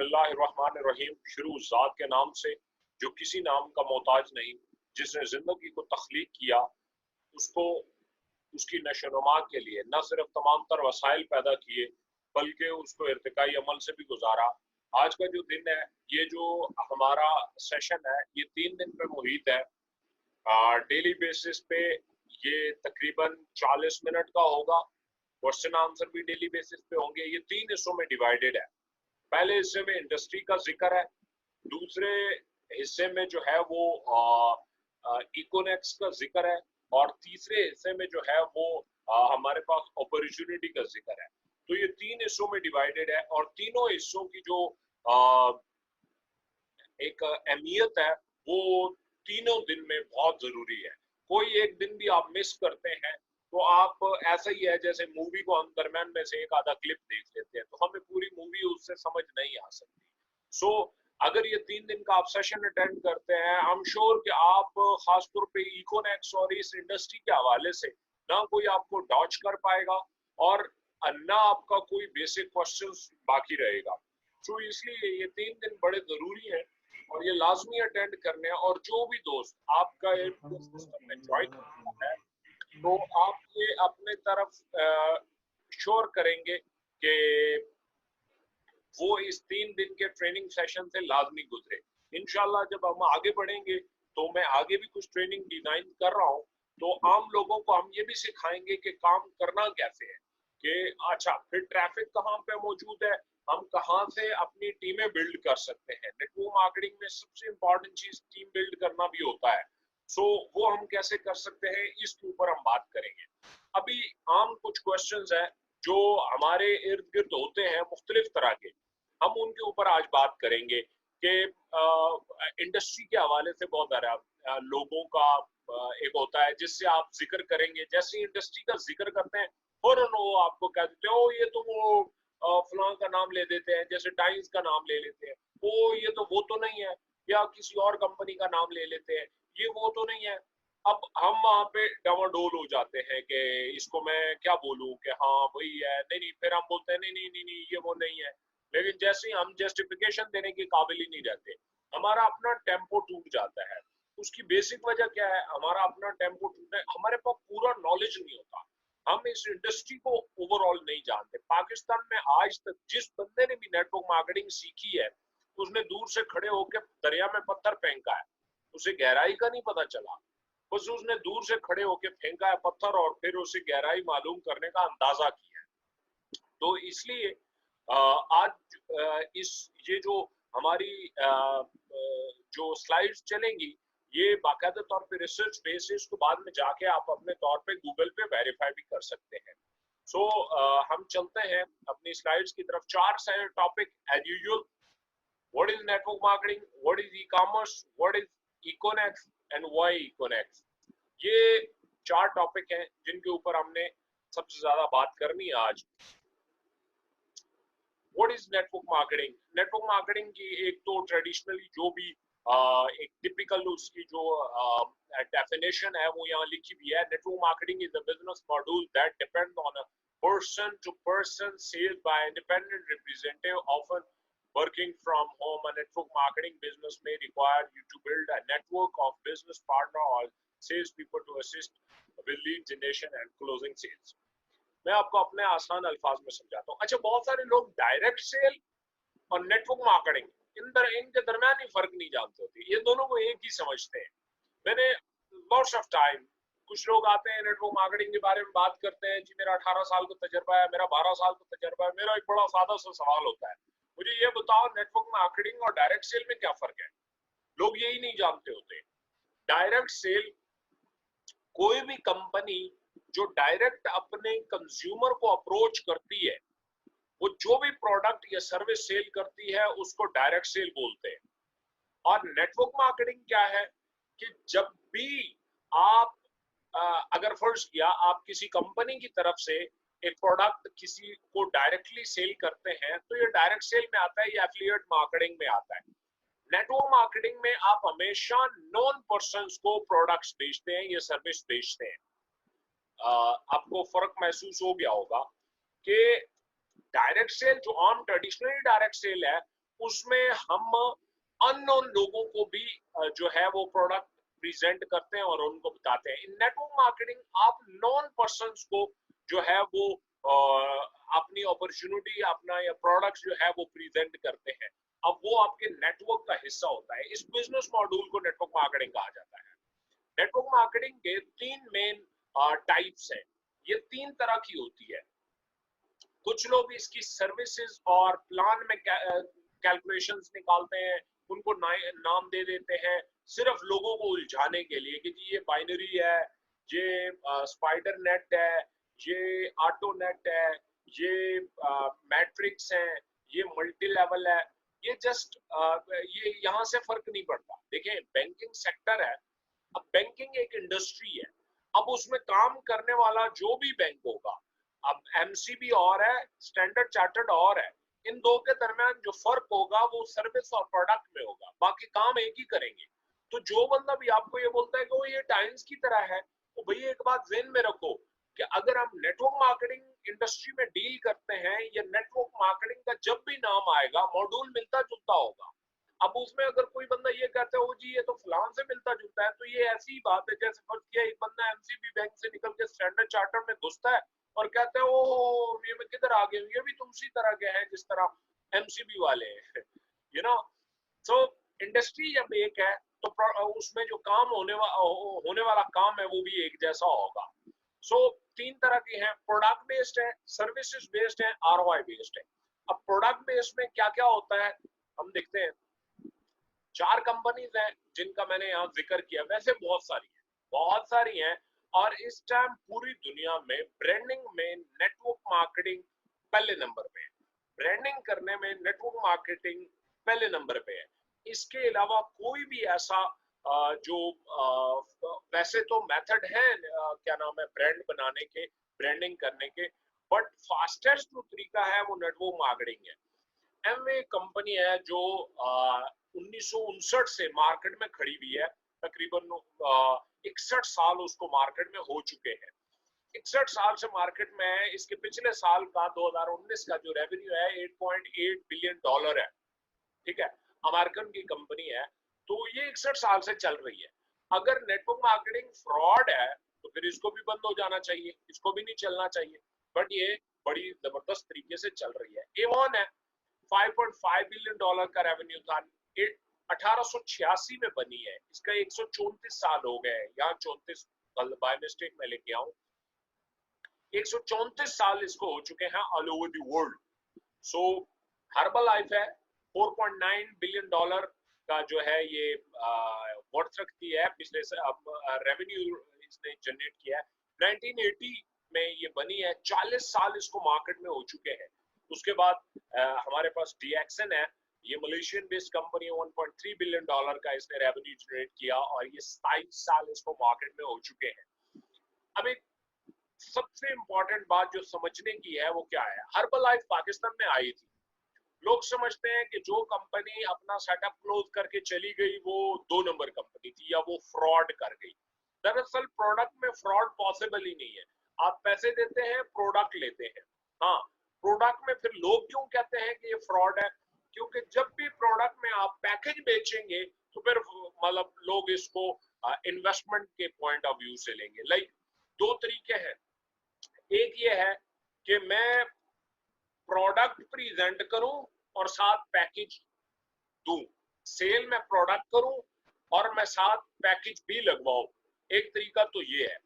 बिस्मिल्लाहिर्रहमानिर्रहीम। शुरू ज़ात के नाम से जो किसी नाम का मोहताज नहीं, जिसने जिंदगी को तख्लीक किया, उसको उसकी नशोनुमा के लिए न सिर्फ तमाम तर वसाइल पैदा किए बल्कि उसको इर्तिकाई अमल से भी गुजारा। आज का जो दिन है, ये जो हमारा सेशन है, ये 3 दिन पे मुहित है। डेली बेसिस पे ये तकरीबन 40 मिनट का होगा। क्वेश्चन आंसर भी डेली बेसिस पे होंगे। ये 3 हिस्सों में डिवाइडेड है। पहले हिस्से में इंडस्ट्री का जिक्र है, दूसरे हिस्से में जो है वो इकोनेक्स का जिक्र है, और तीसरे हिस्से में जो है वो हमारे पास अपॉर्चुनिटी का जिक्र है। तो ये 3 हिस्सों में डिवाइडेड है, और तीनों हिस्सों की जो एक अहमियत है वो तीनों दिन में बहुत जरूरी है। कोई एक दिन भी आप मिस करते हैं तो आप, ऐसा ही है जैसे मूवी को हम दरम्यान में से एक आधा क्लिप देख लेते हैं, तो हमें पूरी मूवी उससे समझ नहीं आ सकती। सो अगर ये 3 दिन का आप सेशन अटेंड करते हैं, आई एम श्योर कि आप खासतौर पे इकोनेक्स और इस इंडस्ट्री के हवाले से ना कोई आपको डॉच कर पाएगा और ना आपका कोई बेसिक क्वेश्चंस बाकी रहेगा। तो इसलिए ये 3 दिन बड़े जरूरी हैं और ये लाजमी अटेंड करने हैं। और जो भी दोस्त आपका सिस्टम में ज्वाइन करता है, तो आप ये अपने तरफ श्योर करेंगे कि वो इस 3 दिन के ट्रेनिंग सेशन से लाजमी गुजरे। इंशाल्लाह जब हम आगे बढ़ेंगे, तो मैं आगे भी कुछ ट्रेनिंग डिजाइन कर रहा हूँ, तो आम लोगों को हम ये भी सिखाएंगे कि काम करना कैसे है, कि अच्छा फिर ट्रैफिक कहाँ पे मौजूद है, हम कहाँ से अपनी टीमें बिल्ड कर सकते हैं। नेटवर्क मार्केटिंग में सबसे इंपॉर्टेंट चीज टीम बिल्ड करना भी होता है। सो वो हम कैसे कर सकते हैं, इसके ऊपर हम बात करेंगे। अभी आम कुछ क्वेश्चंस हैं जो हमारे इर्द गिर्द होते हैं मुख्तलिफ तरह के, हम उनके ऊपर आज बात करेंगे कि इंडस्ट्री के हवाले से बहुत सारा लोगों का एक होता है जिससे आप जिक्र करेंगे। जैसे इंडस्ट्री का जिक्र करते हैं, फौरन वो आपको कह देते हैं, ओ ये तो वो फलां का नाम ले देते हैं, जैसे टाइम्स का नाम ले लेते हैं, ओ ये तो वो तो नहीं है, या किसी और कंपनी का नाम ले लेते हैं, ये वो तो नहीं है। अब हम वहां पे डावाडोल हो जाते हैं कि इसको मैं क्या बोलूं कि हाँ वही है, नहीं नहीं, फिर हम बोलते हैं नहीं नहीं नहीं नहीं ये वो नहीं है। लेकिन जैसे ही हम जस्टिफिकेशन देने के काबिल ही नहीं रहते, हमारा अपना टेम्पो टूट जाता है। उसकी बेसिक वजह क्या है? हमारा अपना टेम्पो टूटना है, हमारे पास पूरा नॉलेज नहीं होता, हम इस इंडस्ट्री को ओवरऑल नहीं जानते। पाकिस्तान में आज तक जिस बंदे ने भी नेटवर्क मार्केटिंग सीखी है, उसने दूर से खड़े होकर दरिया में पत्थर फेंका है, उसे गहराई का नहीं पता चला। बस उसने दूर से खड़े होकर फेंका है पत्थर, और फिर उसे गहराई मालूम करने का अंदाजा किया है। तो इसलिए आज इस ये जो हमारी जो स्लाइड्स चलेंगी, ये बाकायदा तौर पे रिसर्च बेसिस को बाद में जाके आप अपने तौर पे गूगल पे वेरीफाई भी कर सकते हैं। सो हम चलते हैं अपनी स्लाइड्स की तरफ। 4 topic as usual: what is network marketing, what is e commerce, what is Econex and why Econex. ये 4 टॉपिक हैं जिनके ऊपर हमने सबसे ज्यादा बात करनी है आज। What is network marketing? Network marketing की एक तो ट्रेडिशनली जो भी एक टिपिकल उसकी जो डेफिनेशन है वो यहाँ लिखी हुई है। Network marketing is a business module that depend on a person to person sales by independent representative often working from home. A network marketing business may require you to build a network of business partner or sales people to assist with lead generation and closing sales. मैं आपको अपने आसान अल्फाज में समझाता हूँ। अच्छा, बहुत सारे लोग डायरेक्ट सेल और नेटवर्क मार्केटिंग इनके दरमियान ही फर्क नहीं जानते होते, ये दोनों को एक ही समझते हैं। मैंने लॉट्स ऑफ टाइम कुछ लोग आते हैं नेटवर्क मार्केटिंग के बारे में बात करते हैं, जी मेरा 18 साल का तजर्बा है, मेरा 12 साल का तजर्बा है। मेरा एक बड़ा सादा सा सवाल होता है, मुझे ये बताओ नेटवर्क मार्केटिंग और डायरेक्ट सेल में क्या फर्क है? लोग यही नहीं जानते होते। डायरेक्ट सेल, कोई भी कंपनी जो डायरेक्ट अपने कंज्यूमर को अप्रोच करती है, वो जो भी प्रोडक्ट या सर्विस सेल करती है उसको डायरेक्ट सेल बोलते हैं। और नेटवर्क मार्केटिंग क्या है कि जब भी आप अगर फर्ज किया आप किसी कंपनी की तरफ से एक प्रोडक्ट किसी को डायरेक्टली सेल करते हैं, तो ये डायरेक्ट सेल में आता है, ये एफिलिएट मार्केटिंग में आता है। नेटवर्क मार्केटिंग में आप हमेशा नॉन पर्सन्स को प्रोडक्ट्स बेचते हैं या सर्विस बेचते हैं। आपको फर्क महसूस हो गया होगा कि डायरेक्ट सेल जो आम ट्रेडिशनली डायरेक्ट सेल है, उसमें हम अननोन लोगों को भी जो है वो प्रोडक्ट प्रेजेंट करते हैं और उनको बताते हैं। इन नेटवर्क मार्केटिंग आप नॉन पर्सन्स को जो है वो अपनी अपॉर्चुनिटी, अपना या प्रोडक्ट जो है वो प्रेजेंट करते हैं। अब वो आपके नेटवर्क का हिस्सा होता है। इस बिजनेस मॉड्यूल को नेटवर्क मार्केटिंग कहा जाता है। नेटवर्क मार्केटिंग के 3 मेन टाइप्स हैं। ये 3 तरह की होती है। कुछ लोग इसकी सर्विसेज और प्लान में कैलकुलेशंस निकालते हैं, उनको नाम दे देते हैं सिर्फ लोगों को उलझाने के लिए कि जी ये बाइनरी है, ये स्पाइडर नेट है, ये ऑटो नेट है, ये मैट्रिक्स है, ये मल्टी लेवल है। ये जस्ट ये यहाँ से फर्क नहीं पड़ता। देखिए बैंकिंग सेक्टर है, अब बैंकिंग एक इंडस्ट्री है, अब उसमें काम करने वाला जो भी बैंक होगा, अब एमसीबी और है, स्टैंडर्ड चार्टर्ड और है, इन दो के दरमियान जो फर्क होगा वो सर्विस और प्रोडक्ट में होगा, बाकी काम एक ही करेंगे। तो जो बंदा भी आपको ये बोलता है कि वो ये टाइम्स की तरह है, तो भैया एक बात ज़हन में रखो कि अगर हम नेटवर्क मार्केटिंग इंडस्ट्री में डील करते हैं, या नेटवर्क मार्केटिंग का जब भी नाम आएगा मॉड्यूल मिलता जुलता होगा। अब उसमें अगर कोई बंदा ये कहता है जी ये तो फलान से मिलता जुलता है, तो ये ऐसी बात है जैसे फर्ज किया एक बंदा एमसीबी बैंक से निकल के स्टैंडर्ड चार्टर में घुसता है और कहते हैं ओ ये मैं किधर आ गया, ये भी तो उसी तरह के हैं जिस तरह एमसीबी वाले हैं। यू नो, सो इंडस्ट्री जब एक है तो उसमें जो काम होने वाला काम है वो भी एक जैसा होगा। सो 3 तरह की हैं, प्रोडक्ट बेस्ड है, सर्विसेज बेस्ड है, आरओआई बेस्ड है। अब प्रोडक्ट बेस्ड में क्या क्या होता है हम देखते हैं। 4 कंपनीज हैं जिनका मैंने यहाँ जिक्र किया, वैसे बहुत सारी हैं। और इस टाइम पूरी दुनिया में ब्रांडिंग में नेटवर्क मार्केटिंग पहले नंबर पे है। ब्रांडिंग करने में नेटवर्क मार्केटिंग पहले नंबर पे है। इसके अलावा कोई भी ऐसा जो वैसे तो मेथड है क्या नाम है ब्रांड बनाने के, ब्रांडिंग करने के, बट फास्टेस्ट जो तरीका है वो नेटवर्क मार्केटिंग है। एमवे कंपनी है जो 1959 से मार्केट में खड़ी हुई है, तकरीबन 61 साल उसको मार्केट में हो चुके हैं। 61 साल से मार्केट में है। इसके पिछले साल का 2019 का जो रेवेन्यू है 8.8 बिलियन डॉलर है। ठीक है, अमेरिकन की कंपनी है, तो ये 61 साल से चल रही है। अगर नेटवर्क मार्केटिंग फ्रॉड है तो फिर इसको भी बंद हो जाना चाहिए, इसको भी नहीं चलना चाहिए, बट ये बड़ी जबरदस्त तरीके से चल रही है। एवॉन है 5.5 बिलियन डॉलर का रेवेन्यू था, 1886 में बनी है, इसका 134 साल हो गए हैं, यहाँ 34 बाय मिस्टेक में लेके आऊं, 134 साल इसको हो चुके हैं all over the world. So herbal life है 4.9 बिलियन डॉलर का जो है ये वर्थ रखती है, पिछले रेवेन्यू इसने जनरेट किया है। 1980 में ये बनी है, 40 साल इसको मार्केट में हो चुके हैं। उसके बाद हमारे पास डीएक्सन है, ये मलेशियन बेस्ड कंपनी है, 1.3 बिलियन डॉलर का इसने रेवेन्यू जनरेट किया और ये 27 साल इसको मार्केट में हो चुके हैं। अब एक सबसे इंपॉर्टेंट बात जो समझने की है वो क्या है, हर्बल लाइफ पाकिस्तान में आई थी। लोग समझते हैं कि जो कंपनी अपना सेटअप क्लोज करके चली गई वो 2 नंबर कंपनी थी या वो फ्रॉड कर गई। दरअसल प्रोडक्ट में फ्रॉड पॉसिबल ही नहीं है। आप पैसे देते हैं, प्रोडक्ट लेते हैं। हाँ, प्रोडक्ट में फिर लोग क्यों कहते हैं कि ये फ्रॉड है, क्योंकि जब भी प्रोडक्ट में आप पैकेज बेचेंगे तो फिर मतलब लोग इसको इन्वेस्टमेंट के पॉइंट ऑफ व्यू से लेंगे। लाइक 2 तरीके हैं, एक ये है कि मैं प्रोडक्ट प्रेजेंट करूं और साथ पैकेज दूं, सेल में प्रोडक्ट करूं और मैं साथ पैकेज भी लगवाऊं। एक तरीका तो ये है,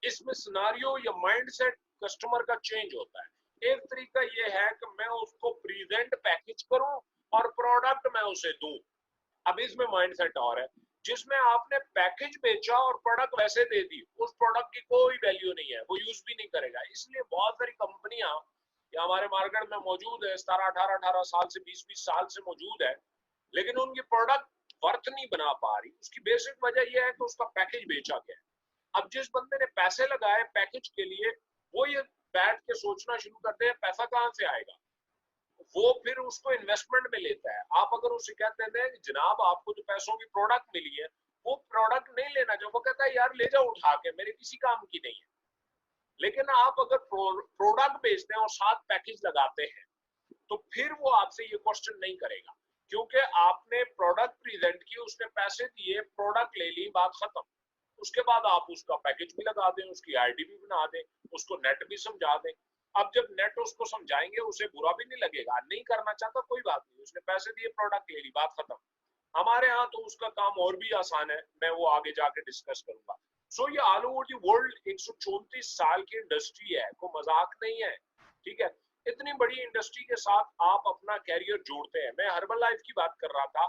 इसमें सिनारियो या माइंडसेट कस्टमर का चेंज होता है। एक तरीका ये है कि मैं उसको प्रेजेंट पैकेज करूं और प्रोडक्ट मैं उसे दूं। अब इसमें माइंडसेट और है, जिसमें आपने पैकेज बेचा और प्रोडक्ट वैसे दे दी, उस प्रोडक्ट की कोई वैल्यू नहीं है, वो यूज भी नहीं करेगा। इसलिए बहुत सारी कंपनियां या हमारे मार्केट में मौजूद है, 17-18 साल से 20-20 साल से मौजूद है, लेकिन उनकी प्रोडक्ट वर्थ नहीं बना पा रही। उसकी बेसिक वजह यह है कि उसका पैकेज बेचा गया है। अब जिस बंदे ने पैसे लगाए पैकेज के लिए, वो ये बैठ के सोचना शुरू करते हैं पैसा कहाँ से आएगा, वो फिर उसको इन्वेस्टमेंट में लेता है। आप अगर उसे कहते हैं कि जनाब आपको जो पैसों की प्रोडक्ट मिली है वो प्रोडक्ट नहीं लेना, जो वो कहता है यार ले जाओ उठा के, मेरे किसी काम की नहीं है। लेकिन आप अगर प्रोडक्ट बेचते हैं और साथ पैकेज लगाते हैं तो फिर वो आपसे ये क्वेश्चन नहीं करेगा। क्योंकि आपने प्रोडक्ट प्रेजेंट की, उसने पैसे दिए, प्रोडक्ट ले ली, बात खत्म। उसके बाद आप उसका पैकेज भी लगा दें, उसकी आईडी भी बना दें, उसको नेट भी समझा दें। अब जब नेट उसको समझाएंगे उसे बुरा भी नहीं लगेगा, नहीं करना चाहता कोई बात नहीं, उसने पैसे दिए, प्रोडक्ट ले ली, बात खत्म। हमारे यहाँ तो उसका काम और भी आसान है, मैं वो आगे जाके डिस्कस करूंगा। सो ये ऑल ओवर द वर्ल्ड 134 साल की इंडस्ट्री है, कोई मजाक नहीं है, ठीक है। इतनी बड़ी इंडस्ट्री के साथ आप अपना कैरियर जोड़ते हैं। मैं हर्बल लाइफ की बात कर रहा था।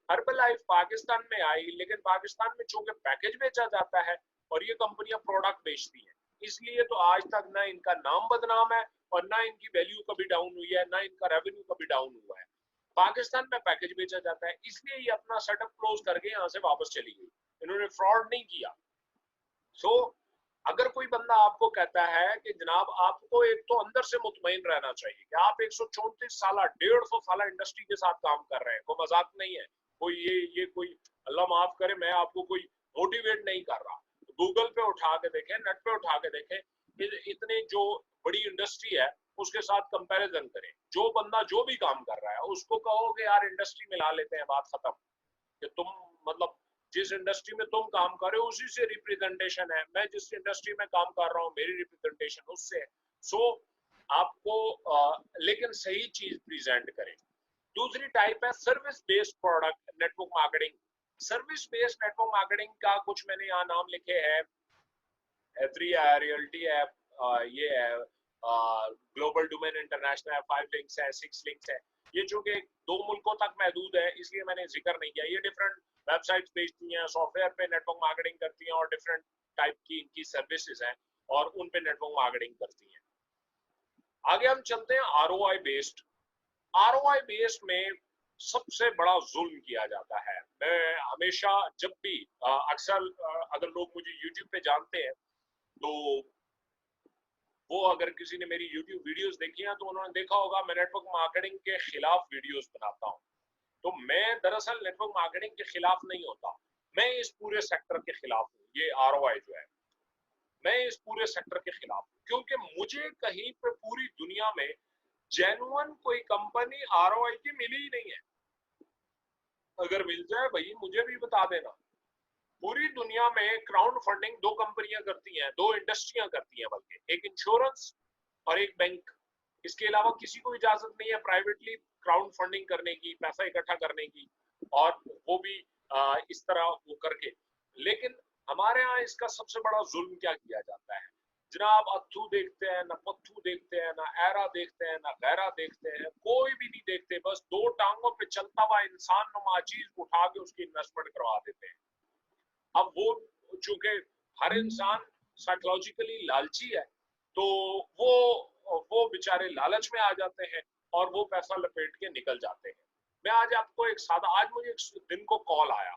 हर्बल लाइफ पाकिस्तान में आई, लेकिन पाकिस्तान में चूंकि पैकेज बेचा जाता है और ये कंपनियां प्रोडक्ट बेचती हैं, इसलिए तो आज तक ना इनका नाम बदनाम है और ना इनकी वैल्यू कभी डाउन हुई है, ना इनका रेवेन्यू कभी डाउन हुआ है। पाकिस्तान में पैकेज बेचा जाता है, इसलिए ये अपना सेटअप क्लोज करके यहाँ से वापस चली गई। इन्होंने फ्रॉड नहीं किया। सो अगर कोई बंदा आपको कहता है कि जनाब आपको एक तो अंदर से मुतमईन रहना चाहिए कि आप 134 साल 150 साल इंडस्ट्री के साथ काम कर रहे हैं, कोई मजाक नहीं है, कोई ये कोई अल्लाह माफ करे, मैं आपको कोई मोटिवेट नहीं कर रहा। गूगल पे उठा के देखें, नेट पे उठा के देखें, इतने जो बड़ी इंडस्ट्री है उसके साथ कंपैरिजन करें। जो बंदा जो भी काम कर रहा है उसको कहो कि यार इंडस्ट्री में ला लेते हैं, बात खत्म। कि तुम मतलब जिस इंडस्ट्री में तुम काम कर रहे हो उसी से रिप्रेजेंटेशन है, मैं जिस इंडस्ट्री में काम कर रहा हूँ मेरी रिप्रेजेंटेशन उससे है। सो आपको लेकिन सही चीज प्रेजेंट करें। दूसरी टाइप है service based product network marketing. Service based network marketing का कुछ मैंने यहाँ नाम लिखे हैं, एथरी है, रियल्टी है, ये है ग्लोबल डोमेन इंटरनेशनल है, 5 लिंक्स है, 6 लिंक्स है। ये चूंकि 2 मुल्कों तक महदूद है इसलिए मैंने जिक्र नहीं किया। ये डिफरेंट वेबसाइट्स बेचती हैं, सॉफ्टवेयर पे नेटवर्क मार्केटिंग करती हैं और डिफरेंट टाइप की इनकी सर्विसेज हैं और उन पे नेटवर्क मार्केटिंग करती हैं। आगे हम चलते हैं आरओआई बेस्ड। आरओआई बेस्ड में सबसे बड़ा जुल्म किया जाता है। मैं हमेशा जब भी अक्सर अगर लोग मुझे यूट्यूब पे जानते हैं तो वो अगर किसी ने मेरी YouTube वीडियोस देखी हैं तो उन्होंने देखा होगा मैं नेटवर्क मार्केटिंग के खिलाफ वीडियोस बनाता हूं। तो मैं दरअसल नेटवर्क मार्केटिंग के खिलाफ नहीं होता, मैं इस पूरे सेक्टर के खिलाफ हूँ। ये आरओआई जो है, मैं इस पूरे सेक्टर के खिलाफ हूँ क्योंकि मुझे कहीं पे पूरी दुनिया में जेन्युइन कोई कंपनी आरओआई की मिली ही नहीं है। अगर मिल जाए भाई मुझे भी बता देना। पूरी दुनिया में क्राउड फंडिंग 2 कंपनियां करती हैं, 2 इंडस्ट्रियां करती हैं, बल्कि एक इंश्योरेंस और एक बैंक। इसके अलावा किसी को इजाजत नहीं है प्राइवेटली क्राउड फंडिंग करने की, पैसा इकट्ठा करने की, और वो भी इस तरह वो करके। लेकिन हमारे यहाँ इसका सबसे बड़ा जुल्म क्या किया जाता है जनाब, अथू देखते हैं ना, पत्थू देखते हैं ना, एरा देखते हैं ना, गैरा देखते हैं, कोई भी नहीं देखते, बस 2 टांगों पे चलता हुआ इंसान नुमा चीज उठा के उसकी इन्वेस्टमेंट करवा देते हैं। अब वो चूंकि हर इंसान साइकोलॉजिकली लालची है तो वो बेचारे लालच में आ जाते हैं और वो पैसा लपेट के निकल जाते हैं। मैं आज आपको एक सादा, आज मुझे एक दिन को कॉल आया,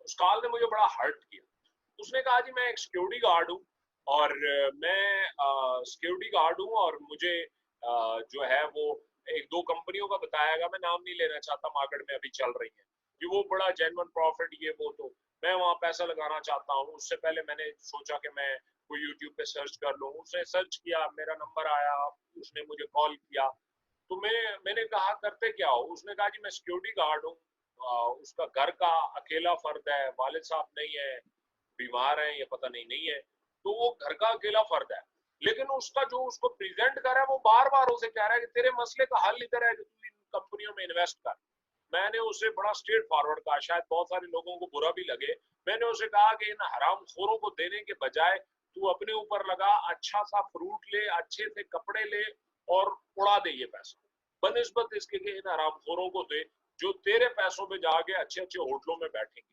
उस कॉल ने मुझे बड़ा हर्ट किया। उसने कहा जी मैं एक सिक्योरिटी गार्ड हूँ और मैं सिक्योरिटी गार्ड हूँ और मुझे जो है वो 1-2 कंपनियों का बताया गया, मैं नाम नहीं लेना चाहता, मार्केट में अभी चल रही है कि वो बड़ा जेन्युइन प्रॉफिट ये वो, तो मैं वहां पैसा लगाना चाहता हूँ। उससे पहले मैंने सोचा कि मैं कोई यूट्यूब पे सर्च कर लूँ, उसने सर्च किया, मेरा नंबर आया, उसने मुझे कॉल किया। तो मैंने कहा करते क्या हो? उसने कहा जी मैं सिक्योरिटी गार्ड हूँ, उसका घर का अकेला फर्द है, वालिद साहब नहीं है, बीमार है, ये पता नहीं नहीं है, तो वो घर का अकेला फर्द है। लेकिन उसका जो उसको प्रेजेंट कर रहा है वो बार बार उसे कह रहा है कि तेरे मसले का हल इधर है कि तू इन कंपनियों में इन्वेस्ट कर। मैंने उसे बड़ा स्ट्रेट फॉरवर्ड कहा, शायद बहुत सारे लोगों को बुरा भी लगे। मैंने उसे कहा कि इन हराम खोरों को देने के बजाय तू अपने ऊपर लगा, अच्छा सा फ्रूट ले, अच्छे से कपड़े ले और उड़ा दे ये पैसा, बनिस्बत इसके कि इन हराम खोरों को दे जो तेरे पैसों में जाके अच्छे अच्छे होटलों में बैठेंगे।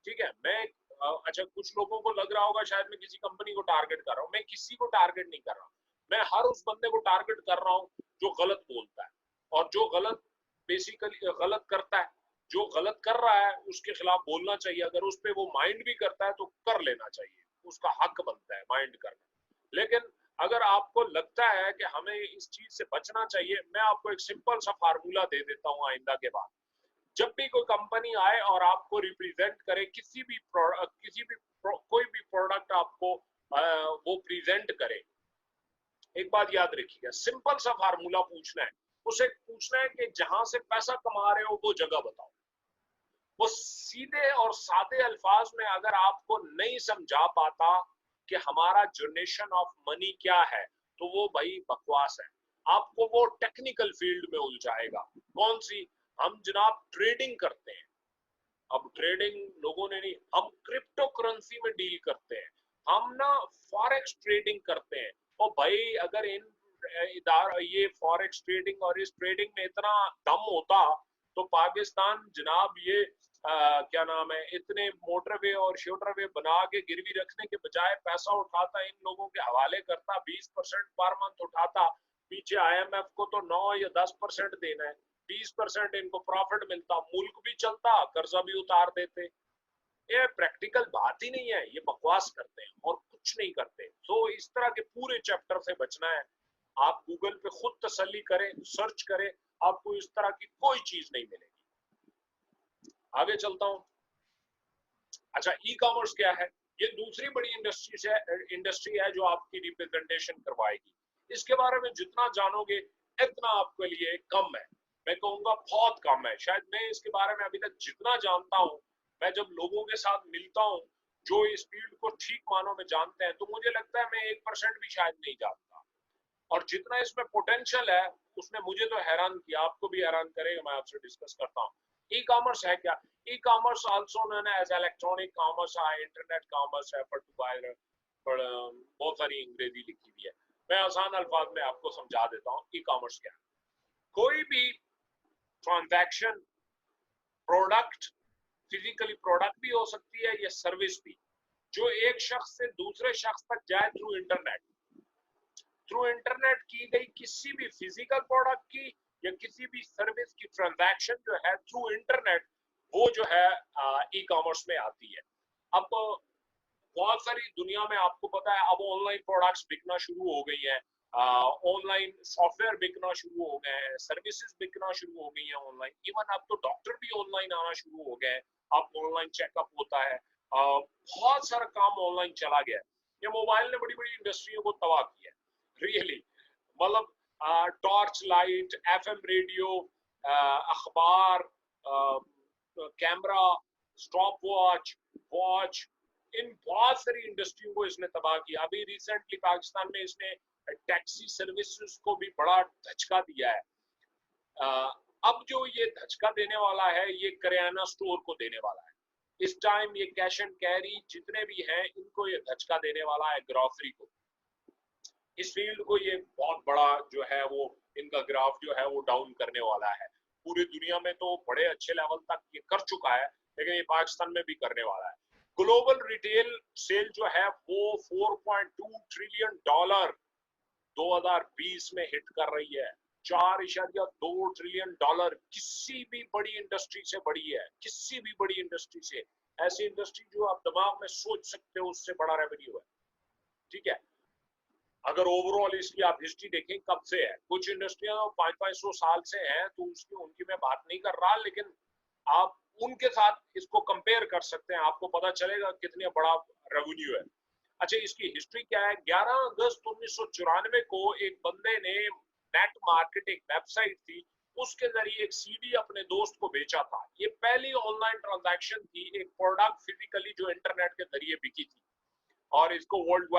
ठीक है, मैं अच्छा कुछ लोगों को लग रहा होगा शायद मैं किसी कंपनी को टारगेट कर रहा हूँ, मैं किसी को टारगेट नहीं कर रहा, मैं हर उस बंदे को टारगेट कर रहा हूँ जो गलत बोलता है और जो गलत बेसिकली गलत करता है। जो गलत कर रहा है उसके खिलाफ बोलना चाहिए, अगर उस पर वो माइंड भी करता है तो कर लेना चाहिए, उसका हक बनता है माइंड करना। लेकिन अगर आपको लगता है कि हमें इस चीज से बचना चाहिए, मैं आपको एक सिंपल सा फार्मूला दे देता हूँ आइंदा के बाद। जब भी कोई कंपनी आए और आपको रिप्रेजेंट करे, किसी भी कोई भी प्रोडक्ट आपको वो प्रेजेंट करे, एक बात याद रखिएगा, सिंपल सा फार्मूला पूछना है उसे पूछना है कि जहां से पैसा कमा रहे हो वो जगह बताओ। वो सीधे और सादे अल्फाज में अगर आपको नहीं समझा पाता कि हमारा जनरेशन ऑफ मनी क्या है, तो वो भाई बकवास है। आपको वो टेक्निकल फील्ड में उलझाएगा। कौन सी? हम जनाब ट्रेडिंग करते हैं। अब ट्रेडिंग लोगों ने नहीं, हम क्रिप्टो करेंसी में डील करते हैं, हम ना फॉरेक्स ट्रेडिंग करते हैं। और भाई अगर इन ये फॉरेक्स ट्रेडिंग और इस ट्रेडिंग में इतना दम होता तो पाकिस्तान जनाब ये क्या नाम है, इतने मोटरवे और शोटरवे बना के गिरवी रखने के बजाय पैसा उठाता, इन लोगों के हवाले करता, 20% पर मंथ उठाता। पीछे आईएमएफ को तो 9 या 10% देना है, 20% इनको प्रॉफिट मिलता, मुल्क भी चलता, कर्जा भी उतार देते। ये प्रैक्टिकल बात ही नहीं है, ये बकवास करते हैं और कुछ नहीं करते। तो इस तरह के पूरे चैप्टर से बचना है। आप गूगल पे खुद तसल्ली करें, सर्च करें, आपको इस तरह की कोई चीज नहीं मिलेगी। आगे चलता हूं। अच्छा, ई कॉमर्स क्या है? ये दूसरी बड़ी इंडस्ट्री है जो आपकी रिप्रेजेंटेशन करवाएगी। इसके बारे में जितना जानोगे इतना आपके लिए कम है, मैं कहूंगा बहुत कम है। शायद मैं इसके बारे में अभी तक जितना जानता हूं, मैं जब लोगों के साथ मिलता हूं जो इस फील्ड को ठीक मानों में जानते हैं, तो मुझे लगता है मैं 1% भी शायद नहीं जानता। और जितना इसमें पोटेंशियल है उसने मुझे तो हैरान किया, आपको भी हैरान करेगा। मैं आपसे डिस्कस करता हूँ ई कॉमर्स है क्या। E commerce also known as electronic commerce है, इंटरनेट कॉमर्स है, पर बहुत सारी अंग्रेजी लिखी हुई है। मैं आसान अल्फाज में आपको समझा देता हूँ ई कॉमर्स क्या है। कोई भी ट्रांजैक्शन, प्रोडक्ट, फिजिकली प्रोडक्ट भी हो सकती है या सर्विस भी, जो एक शख्स से दूसरे शख्स तक जाए थ्रू इंटरनेट, थ्रू इंटरनेट की गई किसी भी फिजिकल प्रोडक्ट की या किसी भी सर्विस की ट्रांजैक्शन जो है थ्रू इंटरनेट, वो जो है ई कॉमर्स में आती है। अब बहुत सारी दुनिया में आपको पता है अब ऑनलाइन प्रोडक्ट्स बिकना शुरू हो गई हैं, ऑनलाइन सॉफ्टवेयर बिकना शुरू हो गए हैं, सर्विसेज बिकना शुरू हो गई हैं ऑनलाइन। इवन अब तो डॉक्टर भी ऑनलाइन आना शुरू हो गए हैं, अब ऑनलाइन चेकअप होता है, बहुत सारा काम ऑनलाइन चला गया है। ये मोबाइल ने बड़ी बड़ी इंडस्ट्रियों को तबाह किया है रियली। मतलब टॉर्च लाइट, एफएम रेडियो, अखबार, कैमरा, स्टॉप वॉच, वॉच, इन बहुत सारी इंडस्ट्रियों को इसने तबाह किया। अभी रिसेंटली पाकिस्तान में इसने टैक्सी सर्विसेज को भी बड़ा धचका दिया है। अब जो ये धचका देने वाला है ये करियाना स्टोर को देने वाला है। इस टाइम ये कैश एंड कैरी जितने भी हैं इनको ये धचका देने वाला है, ग्रोसरी को। इस फील्ड को ये बहुत बड़ा जो है वो इनका ग्राफ जो है वो डाउन करने वाला है। पूरी दुनिया में तो बड़े अच्छे लेवल तक ये कर चुका है, लेकिन ये पाकिस्तान में भी करने वाला है। ग्लोबल रिटेल सेल जो है वो 4.2 ट्रिलियन डॉलर 2020 में हिट कर रही है। 4.2 ट्रिलियन डॉलर किसी भी बड़ी इंडस्ट्री से बड़ी है, किसी भी बड़ी इंडस्ट्री से। ऐसी इंडस्ट्री जो आप दिमाग में सोच सकते हो उससे बड़ा रेवेन्यू है, ठीक है। अगर ओवरऑल इसकी आप हिस्ट्री देखें कब से है, कुछ इंडस्ट्रियां 500-500 साल से हैं, तो उनकी मैं बात नहीं कर रहा, लेकिन आप उनके साथ इसको कंपेयर कर सकते हैं, आपको पता चलेगा कितने बड़ा रेवेन्यू है। अच्छा, इसकी हिस्ट्री क्या है? 11 अगस्त 1994 को एक बंदे ने नेट मार्केट, एक वेबसाइट थी, उसके जरिए एक सीडी अपने दोस्त को बेचा था। ये पहली ऑनलाइन ट्रांजैक्शन थी, एक प्रोडक्ट फिजिकली जो इंटरनेट के जरिए बिकी थी, और इसको वर्ल्ड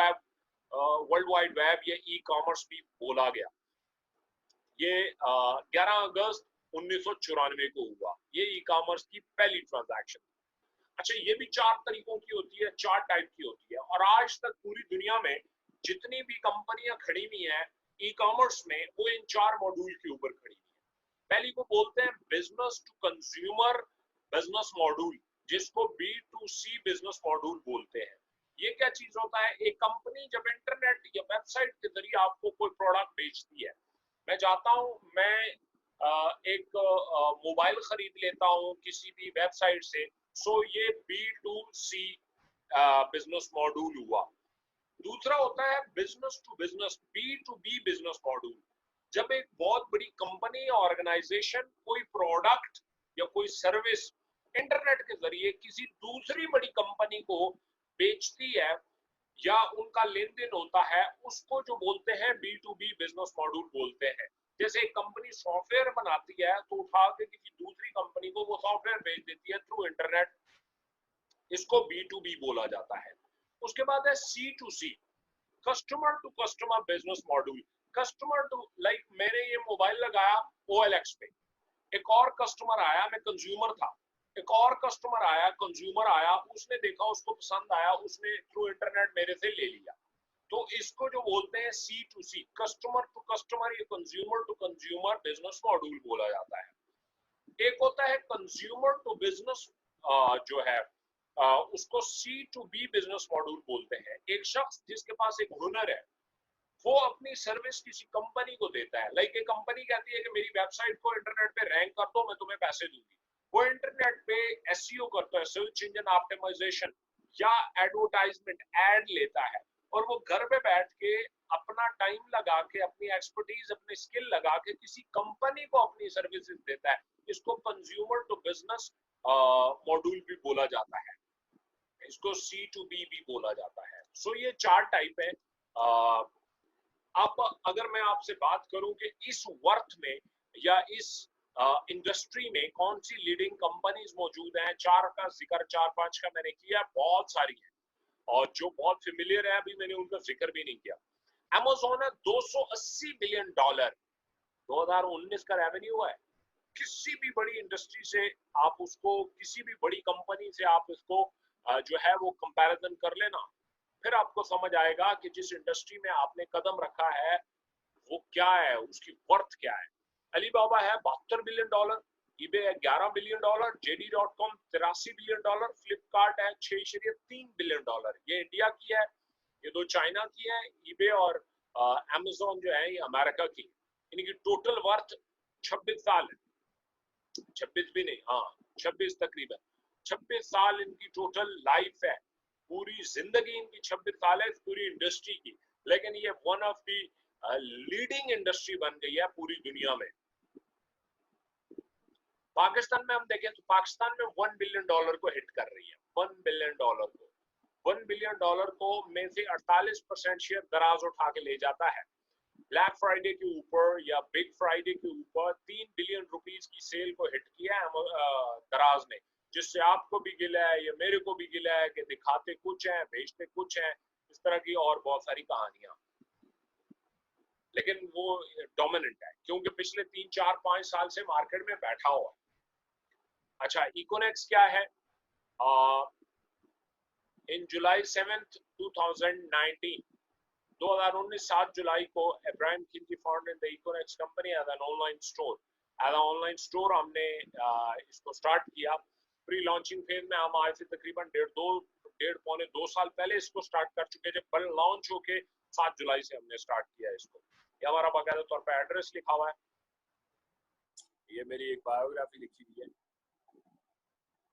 वाइड वेब या ई कॉमर्स भी बोला गया। ये 11 अगस्त 1994 को हुआ, ये ई कॉमर्स की पहली ट्रांजैक्शन। अच्छा, ये भी 4 तरीकों की होती है, 4 टाइप की होती है, और आज तक पूरी दुनिया में जितनी भी कंपनियां खड़ी हुई हैं ई कॉमर्स में, वो इन 4 मॉड्यूल के ऊपर खड़ी हुई है। पहली को बोलते हैं business to consumer business module, जिसको B2C बिजनेस मॉड्यूल बोलते हैं। ये क्या चीज होता है? एक कंपनी जब इंटरनेट या वेबसाइट के जरिए आपको कोई प्रोडक्ट बेचती है, मैं चाहता हूं मैं एक मोबाइल खरीद लेता हूं किसी भी वेबसाइट से, सो ये B2C बिजनेस मॉड्यूल हुआ। दूसरा होता है business to business, B2B business module. जब एक बहुत बड़ी कंपनी या ऑर्गेनाइजेशन कोई प्रोडक्ट या कोई सर्विस इंटरनेट के जरिए किसी दूसरी बड़ी कंपनी को बेचती है या उनका लेन देन होता है, उसको जो बोलते हैं B2B बिजनेस मॉड्यूल बोलते हैं। जैसे एक कंपनी सॉफ्टवेयर बनाती है तो उठा के किसी दूसरी कंपनी को वो सॉफ्टवेयर भेज देती है थ्रू इंटरनेट, इसको B2B बोला जाता है। उसके बाद है C2C, customer to customer business module. Customer to, like मैंने ये मोबाइल लगाया OLX पे, एक और कस्टमर आया, मैं कंज्यूमर था, एक और कस्टमर आया, कंज्यूमर आया, उसने देखा, उसको पसंद आया, उसने थ्रू इंटरनेट मेरे से ले लिया। तो इसको जो बोलते हैं C2C, कस्टमर टू कस्टमर, ये consumer to consumer business module बोला जाता है। एक होता है कंज्यूमर टू बिजनेस, जो है उसको C2B बिजनेस मॉड्यूल बोलते हैं। एक शख्स जिसके पास एक हुनर है, वो अपनी सर्विस किसी कंपनी को देता है। लाइक एक कंपनी कहती है कि मेरी वेबसाइट को इंटरनेट पे रैंक कर दो, मैं तुम्हें पैसे दूंगी। वो इंटरनेट पे SEO करता है, सर्च इंजन ऑप्टिमाइजेशन, या एडवर्टाइजमेंट एड लेता है, और वो घर पे बैठ के अपना टाइम लगा के, अपनी एक्सपर्टीज, अपनी स्किल लगा के किसी कंपनी को अपनी सर्विसेज देता है। इसको कंज्यूमर टू बिजनेस मॉड्यूल भी बोला जाता है, इसको C2B भी बोला जाता है। सो ये 4 टाइप है। अब अगर मैं आपसे बात करूं कि इस वर्थ में या इस इंडस्ट्री में कौन सी लीडिंग कंपनीज मौजूद हैं, 4 का जिक्र, 4-5 का मैंने किया, बहुत सारी है, और जो बहुत फेमिलियर है अभी मैंने उनका जिक्र भी नहीं किया। Amazon है $280 बिलियन 2019 का रेवेन्यू है। किसी भी बड़ी इंडस्ट्री से आप उसको, किसी भी बड़ी कंपनी से आप इसको जो है वो कंपैरिजन कर लेना, फिर आपको समझ आएगा कि जिस इंडस्ट्री में आपने कदम रखा है वो क्या है, उसकी वर्थ क्या है। अलीबाबा है $72 बिलियन, eBay है $11 बिलियन, JD.com $83 बिलियन, फ्लिपकार्ट है $6.3 बिलियन। ये इंडिया की है, ये 2 चाइना की है, eBay और Amazon जो है ये अमेरिका की। इनकी टोटल वर्थ 26 साल है, 26 भी नहीं, हाँ 26 तकरीबन, 26 साल इनकी टोटल लाइफ है, पूरी जिंदगी इनकी 26 साल है इस पूरी इंडस्ट्री की। लेकिन ये one of the leading industry बन गई है पूरी दुनिया में। पाकिस्तान में हम देखें तो पाकिस्तान में $1 बिलियन को हिट कर रही है, $1 बिलियन को, $1 बिलियन को में से 48% शेयर दराज उठा के ले जाता है। ब्लैक फ्राइडे के ऊपर या बिग फ्राइडे के ऊपर 3 बिलियन रुपीस की सेल को हिट किया है दराज ने, जिससे आपको भी गिला है, ये मेरे को भी गिला है कि दिखाते कुछ हैं, भेजते कुछ हैं, इस तरह की और बहुत सारी कहानियां। लेकिन वो डोमिनेंट है क्योंकि पिछले 3-4-5 साल से मार्केट में बैठा हुआ है। अच्छा, इकोनेक्स क्या है? इन जुलाई 7th 2019 7 जुलाई को Ibrahim Khilji founded the Econex company as an online store. As an online store हमने इसको स्टार्ट किया। प्री लॉन्चिंग फेज में हम आए थे, तकरीबन 1.5-2 साल पहले इसको स्टार्ट कर चुके, जब बल लॉन्च होके 7 जुलाई से हमने स्टार्ट किया इसको। ये हमारा बाकायदा तौर पर एड्रेस लिखा हुआ है, ये मेरी एक बायोग्राफी लिखी हुई है,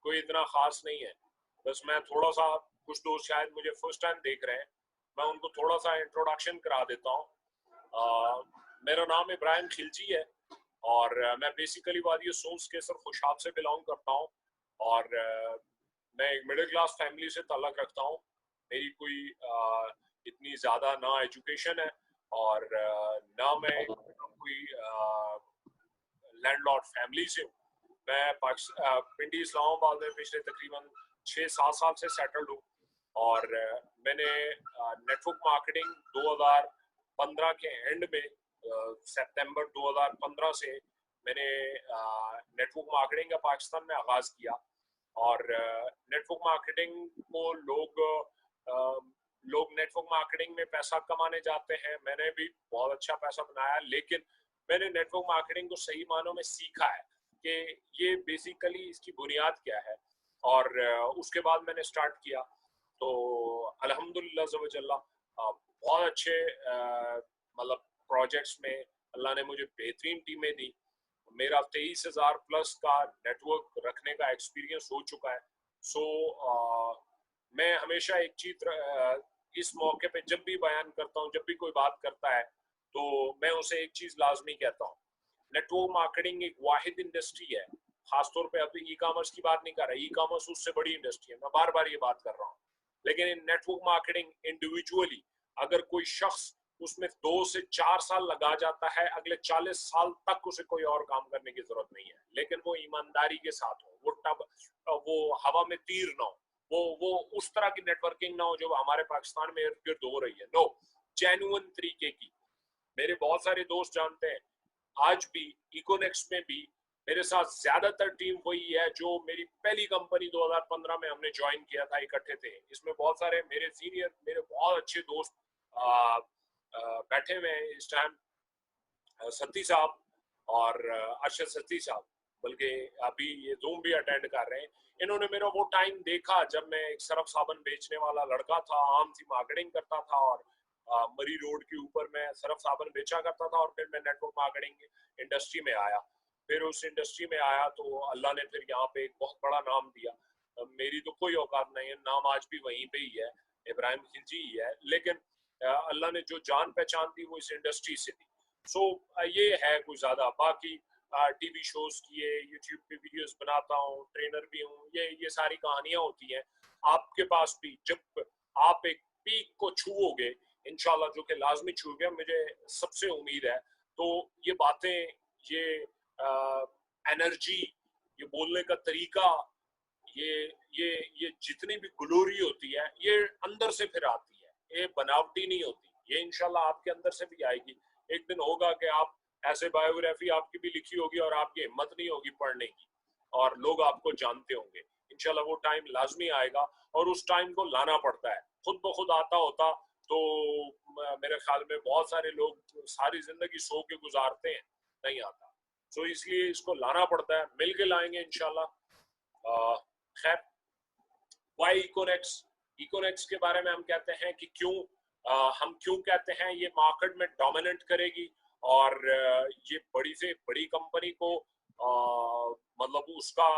कोई इतना खास नहीं है, बस मैं थोड़ा सा, कुछ दोस्त शायद मुझे फर्स्ट टाइम देख रहे हैं, मैं उनको थोड़ा सा इंट्रोडक्शन करा देता हूँ। मेरा नाम इब्राहिम खिलजी है और मैं बेसिकली वादी सोस केसर खुशाब से बिलोंग करता हूँ, और मैं एक मिडिल क्लास फैमिली से ताल्लुक़ रखता हूँ। मेरी कोई इतनी ज़्यादा ना एजुकेशन है और ना मैं कोई लैंडलॉर्ड फैमिली से हूँ। मैं पिंडी इस्लामाबाद में पिछले तकरीबन 6-7 साल से सेटल्ड हूँ, और मैंने नेटवर्क मार्केटिंग 2015 के एंड में, सितंबर 2015 से मैंने नेटवर्क मार्केटिंग का पाकिस्तान में आगाज़ किया। और नेटवर्क मार्केटिंग को लोग नेटवर्क मार्केटिंग में पैसा कमाने जाते हैं, मैंने भी बहुत अच्छा पैसा बनाया, लेकिन मैंने नेटवर्क मार्केटिंग को सही मानों में सीखा है कि ये बेसिकली इसकी बुनियाद क्या है, और उसके बाद मैंने स्टार्ट किया। तो अल्हम्दुलिल्लाह ज़वजल्ला बहुत अच्छे मतलब प्रोजेक्ट्स में अल्लाह ने मुझे बेहतरीन टीमें दी। मेरा 23,000 प्लस का नेटवर्क रखने का एक्सपीरियंस हो चुका है। सो मैं हमेशा एक चीज इस मौके पे जब भी बयान करता हूँ, जब भी कोई बात करता है, तो मैं उसे एक चीज लाजमी कहता हूँ, नेटवर्क मार्केटिंग एक वाहिद इंडस्ट्री है। खासतौर पे अभी ई कॉमर्स की बात नहीं कर रहा, ई कॉमर्स उससे बड़ी इंडस्ट्री है, मैं बार बार ये बात कर रहा हूँ। लेकिन इन नेटवर्क मार्केटिंग इंडिविजुअली अगर कोई शख्स उसमें 2 से 4 साल लगा जाता है, अगले 40 साल तक उसे कोई और काम करने की जरूरत नहीं है, लेकिन वो ईमानदारी के साथ हो, वो हवा में तीर ना हो, वो उस तरह की नेटवर्किंग ना हो जो हमारे पाकिस्तान में इर्द गिर्द हो रही है। नो, जेन्युइन तरीके की। मेरे बहुत सारे दोस्त जानते हैं, आज भी इकोनेक्स में भी मेरे साथ ज्यादातर टीम वही है जो मेरी पहली कंपनी 2015 में हमने ज्वाइन किया था, इकट्ठे थे। इसमें बहुत सारे मेरे सीनियर, मेरे बहुत अच्छे दोस्त बैठे हुए हैं इस टाइम, सत्ती साहब और अरशद सत्ती साहब, बल्कि अभी ये जूम भी अटेंड कर रहे हैं। इन्होंने मेरा वो टाइम देखा जब मैं एक सरफ साबन बेचने वाला लड़का था, आम सी मार्केटिंग करता था और मरी रोड के ऊपर मैं सरफ साबन बेचा करता था, और फिर मैं नेटवर्क मार्केटिंग इंडस्ट्री में आया। फिर उस इंडस्ट्री में आया तो अल्लाह ने फिर यहाँ पे एक बहुत बड़ा नाम दिया। मेरी तो कोई औकात नहीं है, नाम आज भी वहीं पे ही है, इब्राहिम खिलजी ही है, लेकिन अल्लाह ने जो जान पहचान दी वो इस इंडस्ट्री से दी। सो ये है कुछ ज्यादा। बाकी टीवी शोज किए, यूट्यूब पे वीडियोस बनाता हूँ, ट्रेनर भी हूँ, ये सारी कहानियां होती हैं। आपके पास भी जब आप एक पीक को छूओगे इंशाल्लाह, जो कि लाजमी छूओगे, मुझे सबसे उम्मीद है, तो ये बातें, ये एनर्जी, ये बोलने का तरीका, ये ये जितनी भी ग्लोरी होती है, ये अंदर से फिर आती है, ये बनावटी नहीं होती। ये इंशाल्लाह आपके अंदर से भी आएगी। एक दिन होगा कि आप ऐसे बायोग्राफी आपकी भी लिखी होगी और आपकी हिम्मत नहीं होगी पढ़ने की, और लोग आपको जानते होंगे। इंशाल्लाह वो टाइम लाजमी आएगा, और उस टाइम को लाना पड़ता है। खुद ब खुद आता होता तो मेरे ख्याल में बहुत सारे लोग सारी जिंदगी सो के गुजारते हैं, नहीं आता। सो इसलिए इसको लाना पड़ता है, मिल के लाएंगे इंशाल्लाह। खैर, वाई इकोनेक्स, इकोनेक्स के बारे में हम कहते हैं कि हम क्यों कहते हैं ये मार्केट में डोमिनेट करेगी, और ये बड़ी से बड़ी कंपनी को मतलब उसका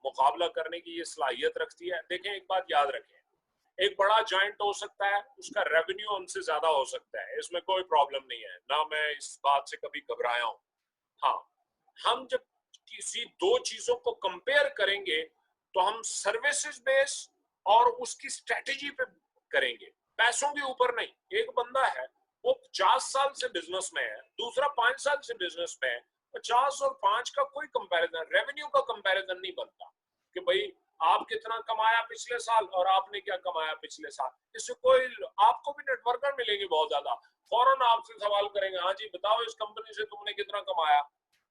मुकाबला करने की ये सलाहियत रखती है। देखें, एक बात याद रखें, एक बड़ा जॉइंट हो सकता है, उसका रेवेन्यू हमसे ज्यादा हो सकता है, इसमें कोई प्रॉब्लम नहीं है, ना मैं इस बात से कभी घबराया हूं। हाँ, हम जब किसी दो चीजों को कंपेयर करेंगे तो हम सर्विसेज बेस और उसकी स्ट्रेटेजी पे करेंगे, पैसों के ऊपर नहीं। एक बंदा है, वो 50 साल से बिजनेस में है, दूसरा 5 साल से बिजनेस में है, 50 और 5 का कोई कंपैरिजन, रेवेन्यू का कंपैरिजन नहीं बनता कि भाई आप कितना कमाया पिछले साल और आपने क्या कमाया पिछले साल। इससे कोई, आपको भी नेटवर्कर मिलेंगे बहुत ज्यादा, फौरन आपसे सवाल करेंगे, हाँ जी बताओ इस कंपनी से तुमने कितना कमाया,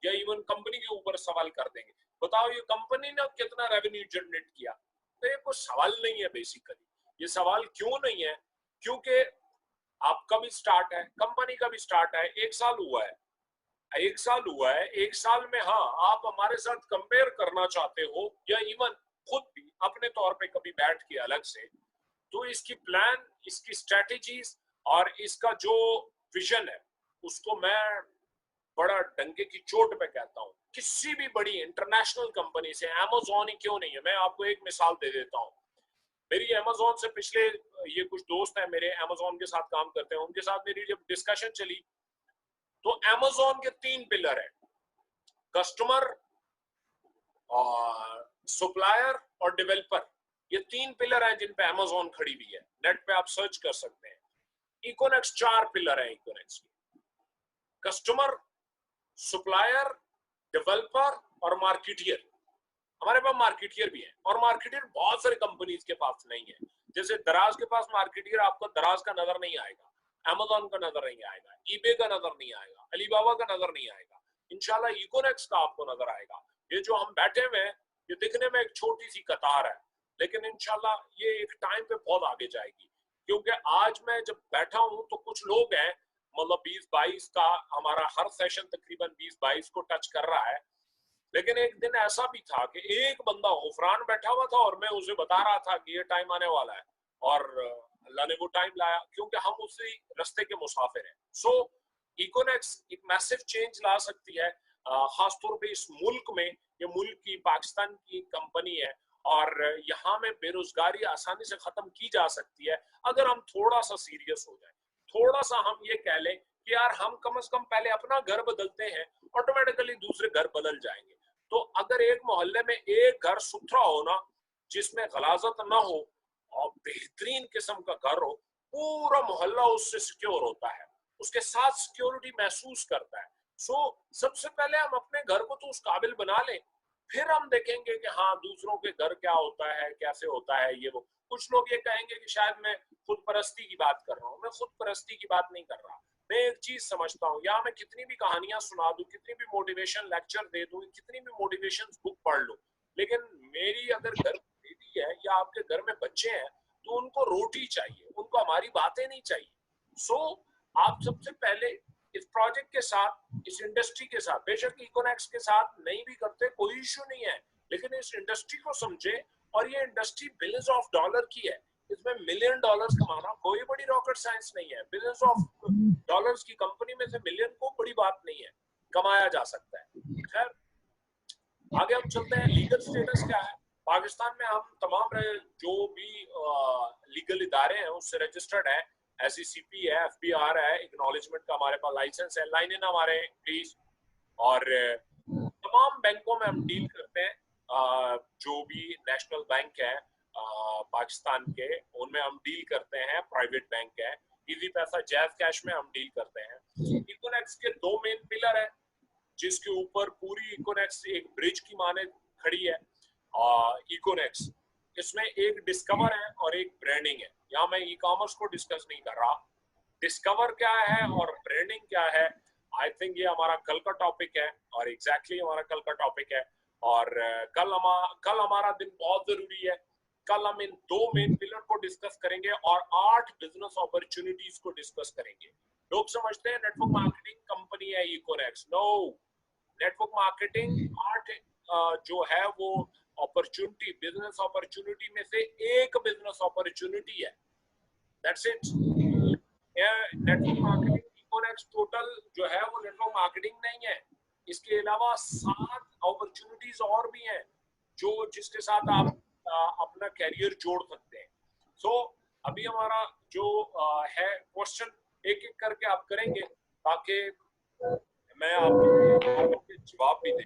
या इवन कंपनी के ऊपर सवाल कर देंगे, बताओ ये कंपनी ने कितना रेवेन्यू जनरेट किया। तो ये कोई सवाल नहीं है बेसिकली। ये सवाल क्यों नहीं है? क्योंकि आपका भी स्टार्ट है, कंपनी का भी स्टार्ट है, 1 साल हुआ है, 1 साल हुआ है, 1 साल में हाँ आप हमारे साथ कंपेयर करना चाहते हो, या इवन खुद भी अपने तौर पे कभी बैठ के अलग से, तो इसकी प्लान, इसकी स्ट्रेटेजीज और इसका जो विजन है, उसको मैं बड़ा डंके की चोट पे कहता हूँ। किसी भी बड़ी इंटरनेशनल कंपनी से, अमेज़न ही क्यों नहीं है, मैं आपको एक मिसाल दे देता हूँ। मेरी अमेज़न से पिछले, ये कुछ दोस्त हैं मेरे अमेज़न के साथ काम करते हैं, उनके साथ मेरी जब डिस्कशन चली तो अमेज़न के 3 पिलर है, कस्टमर और सप्लायर और डेवलपर। ये 3 पिलर हैं जिन पे अमेज़न खड़ी हुई है, नेट पे आप सर्च कर सकते हैं। इकोनेक्स 4 पिलर है इकोनेक्स के, कस्टमर, सप्लायर, डेवलपर और मार्केटियर। हमारे पास मार्केटियर भी है, और मार्केटियर बहुत सारी कंपनीज के पास नहीं है। जैसे दराज के पास मार्केटियर आपको दराज का नजर नहीं आएगा, अमेज़न का नजर नहीं आएगा, ईबे का नजर नहीं आएगा, अलीबाबा का नजर नहीं आएगा। इंशाल्लाह इकोनेक्स का आपको नजर आएगा। ये जो हम बैठे हुए हैं, ये दिखने में एक छोटी सी कतार है, लेकिन इंशाल्लाह ये एक टाइम पे बहुत आगे जाएगी। क्योंकि आज मैं जब बैठा हूं तो कुछ लोग हैं, मतलब 20-22 का हमारा हर सेशन तकरीबन 20-22 को टच कर रहा है, लेकिन एक दिन ऐसा भी था कि एक बंदा गफरान बैठा हुआ था और मैं उसे बता रहा था कि ये टाइम आने वाला है, और अल्लाह ने वो टाइम लाया, क्योंकि हम उसी रास्ते के मुसाफिर हैं। सो इकोनेक्स एक मैसिव चेंज ला सकती है, खासतौर पे इस मुल्क में। ये मुल्क की, पाकिस्तान की कंपनी है, और यहाँ में बेरोजगारी आसानी से खत्म की जा सकती है अगर हम थोड़ा सा सीरियस हो जाए, थोड़ा सा हम ये कह लें कि यार हम कम से कम पहले अपना घर बदलते हैं, ऑटोमेटिकली दूसरे घर बदल जाएंगे। तो अगर एक मोहल्ले में एक घर सुथरा हो ना, जिसमें गलाजत ना हो और बेहतरीन किस्म का घर हो, पूरा मोहल्ला उससे सिक्योर होता है, उसके साथ सिक्योरिटी महसूस करता है। सो सबसे पहले हम अपने घर को तो उस काबिल बना लें, फिर हम देखेंगे कि हाँ दूसरों के घर क्या होता है, कैसे होता है ये वो। कुछ लोग ये कहेंगे कि शायद मैं खुद परस्ती की बात कर रहा हूँ। मैं खुद परस्ती की बात नहीं कर रहा। मैं एक चीज समझता हूँ, या मैं कितनी भी कहानियां सुना दूं, कितनी भी मोटिवेशन लेक्चर दे दूं, कितनी भी मोटिवेशन बुक पढ़ लूं, लेकिन मेरी अगर घर में बेटी है या आपके घर में बच्चे हैं तो उनको रोटी चाहिए, उनको हमारी बातें नहीं चाहिए। सो आप सबसे पहले इस प्रोजेक्ट के साथ, इस इंडस्ट्री के साथ, बेशक इकोनॉक्स के साथ नहीं भी करते कोई इश्यू नहीं है, लेकिन इस इंडस्ट्री को समझे। और ये इंडस्ट्री बिलियंस ऑफ डॉलर की है, इसमें मिलियन डॉलर्स कमाना कोई बड़ी रॉकेट साइंस नहीं है। बिलियंस ऑफ डॉलर्स की कंपनी में से मिलियन को बड़ी बात नहीं है, कमाया जा सकता है। खैर आगे हम चलते हैं। लीगल स्टेटस क्या है पाकिस्तान में? हम तमाम जो भी लीगल इदारे हैं उससे रजिस्टर्ड है। SECP है, FBR है, एक्नॉलेजमेंट का हमारे पास लाइसेंस है। लाइन इन हमारे प्लीज। और तमाम बैंकों में हम डील करते हैं। जो भी नेशनल बैंक है पाकिस्तान के, उनमें हम डील करते हैं। प्राइवेट बैंक है, इजी पैसा, जैज कैश में हम डील करते हैं। इकोनॉक्स के दो मेन पिलर है जिसके ऊपर पूरी इकोनॉक्स एक ब्रिज की माने खड़ी है। इकोनॉक्स, इसमें एक डिस्कवर है और एक ब्रांडिंग है। यहाँ मैं ई कॉमर्स को डिस्कस नहीं कर रहा। डिस्कवर क्या है और ब्रांडिंग क्या है, आई थिंक ये हमारा कल का टॉपिक है, और एग्जैक्टली हमारा कल का टॉपिक है। और कल हमारा दिन बहुत जरूरी है। कल हम इन दो मेन पिलर को डिस्कस करेंगे और 8 बिजनेस अपॉर्चुनिटीज को डिस्कस करेंगे। लोग समझते हैं नेटवर्क मार्केटिंग कंपनी है इकोनॉक्स। नो, नेटवर्क मार्केटिंग 8 जो है वो अपॉर्चुनिटी, बिजनेस अपॉर्चुनिटी में से एक बिजनेस अपॉर्चुनिटी है। That's it. Network marketing इकोनॉक्स total जो है वो नेटवर्क मार्केटिंग नहीं है। इसके अलावा 7 अपॉर्चुनिटीज और भी हैं जो जिसके साथ आप अपना कैरियर जोड़ सकते हैं। सो अभी हमारा जो है क्वेश्चन एक एक करके आप करेंगे ताकि मैं आपको जवाब भी दे।